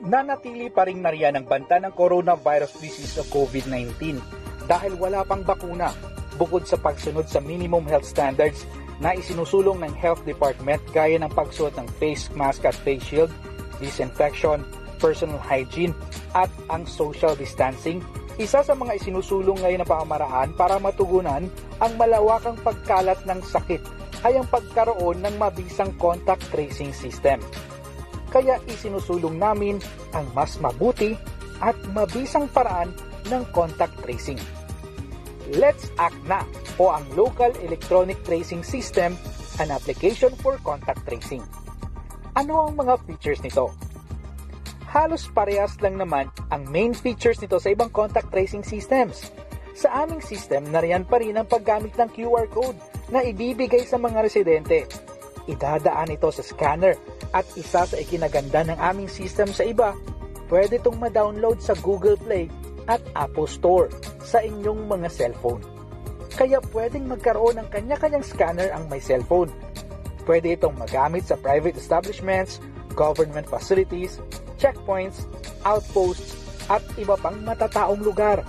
Nanatili pa rin nariyan ang banta ng coronavirus disease o COVID-19 dahil wala pang bakuna bukod sa pagsunod sa minimum health standards na isinusulong ng Health Department gaya ng pagsuot ng face mask at face shield, disinfection, personal hygiene at ang social distancing. Isa sa mga isinusulong ngayon na pamamaraan para matugunan ang malawakang pagkalat ng sakit ay ang pagkaroon ng mabisang contact tracing system. Kaya isinusulong namin ang mas mabuti at mabisang paraan ng contact tracing. Let's Act Na o ang Local Electronic Tracing System, an application for contact tracing. Ano ang mga features nito? Halos parehas lang naman ang main features nito sa ibang contact tracing systems. Sa aming system, nariyan pa rin ang paggamit ng QR code na ibibigay sa mga residente. Idadaan ito sa scanner at isa sa ikinaganda ng aming system sa iba, pwede itong ma-download sa Google Play at Apple Store sa inyong mga cellphone. Kaya pwedeng magkaroon ng kanya-kanyang scanner ang may cellphone. Pwede itong magamit sa private establishments, government facilities, checkpoints, outposts, at iba pang matataong lugar.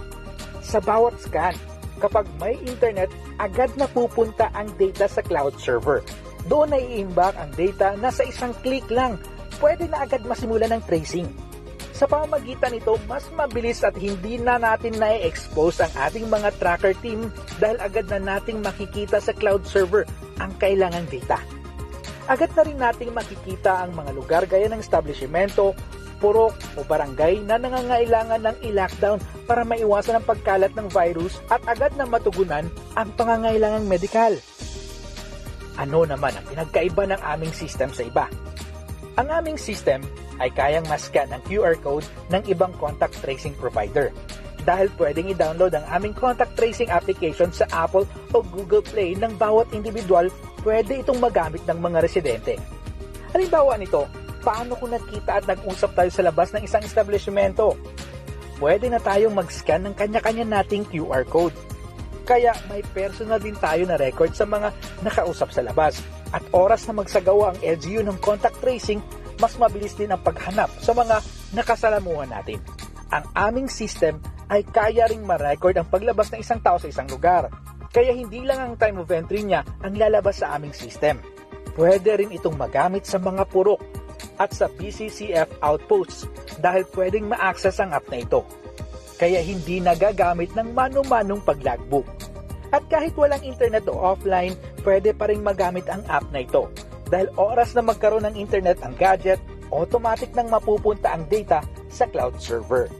Sa bawat scan, kapag may internet, agad na pupunta ang data sa cloud server. Doon ay iimbak ang data na sa isang click lang, pwede na agad masimulan ng tracing. Sa pamamagitan nito, mas mabilis at hindi na natin na-expose ang ating mga tracker team dahil agad na nating makikita sa cloud server ang kailangang data. Agad na rin nating makikita ang mga lugar gaya ng establishmento, purok o barangay na nangangailangan ng i-lockdown para maiwasan ang pagkalat ng virus at agad na matugunan ang pangangailangang medikal. Ano naman ang pinagkaiba ng aming system sa iba? Ang aming system ay kayang mascan ang QR code ng ibang contact tracing provider dahil pwedeng i-download ang aming contact tracing application sa Apple o Google Play ng bawat individual, pwede itong magamit ng mga residente. Halimbawa nito, paano kung nagkita at nag-usap tayo sa labas ng isang establishmento? Pwede na tayong mag-scan ng kanya-kanya nating QR code. Kaya may personal din tayo na record sa mga nakausap sa labas. At oras na magsagawa ang LGU ng contact tracing, mas mabilis din ang paghanap sa mga nakasalamuhan natin. Ang aming system ay kaya ring ma-record ang paglabas ng isang tao sa isang lugar. Kaya hindi lang ang time of entry niya ang lalabas sa aming system. Pwede rin itong magamit sa mga purok at sa BCCF outposts dahil pwedeng ma-access ang app na ito. Kaya hindi nagagamit ng mano-manong pag-logbook. At kahit walang internet o offline, pwede pa rin magamit ang app na ito. Dahil oras na magkaroon ng internet ang gadget, automatic nang mapupunta ang data sa cloud server.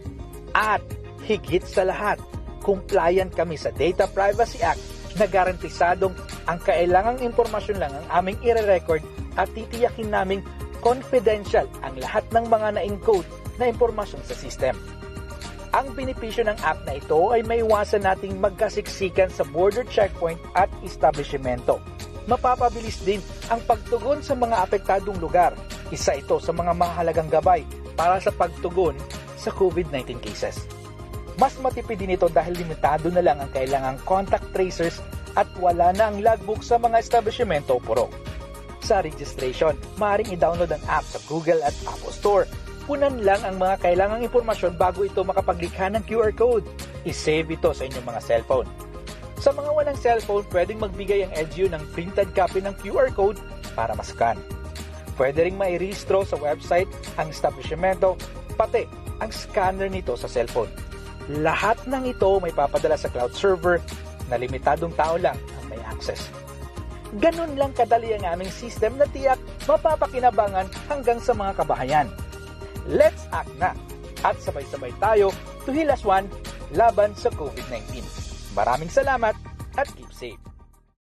At higit sa lahat, compliant kami sa Data Privacy Act na garantisadong ang kailangang impormasyon lang ang aming ire-record at titiyakin naming confidential ang lahat ng mga na-encode na impormasyon sa system. Ang benepisyo ng app na ito ay maiwasan nating magkasiksikan sa border checkpoint at establishmento. Mapapabilis din ang pagtugon sa mga apektadong lugar. Isa ito sa mga mahalagang gabay para sa pagtugon sa COVID-19 cases. Mas matipid din ito dahil limitado na lang ang kailangang contact tracers at wala na ang logbook sa mga establishmento o purok. Sa registration, maaaring i-download ang app sa Google at Apple Store. Punan lang ang mga kailangang impormasyon bago ito makapaglikha ng QR code. I-save ito sa inyong mga cellphone. Sa mga walang cellphone, pwedeng magbigay ang LGU ng printed copy ng QR code para mascan. Pwede ring mairehistro sa website ang establishmento, pati ang scanner nito sa cellphone. Lahat ng ito may papadala sa cloud server na limitadong tao lang ang may access. Ganun lang kadali ang aming system na tiyak mapapakinabangan hanggang sa mga kabahayan. Let's act na at sabay-sabay tayo to heal as one laban sa COVID-19. Maraming salamat at keep safe.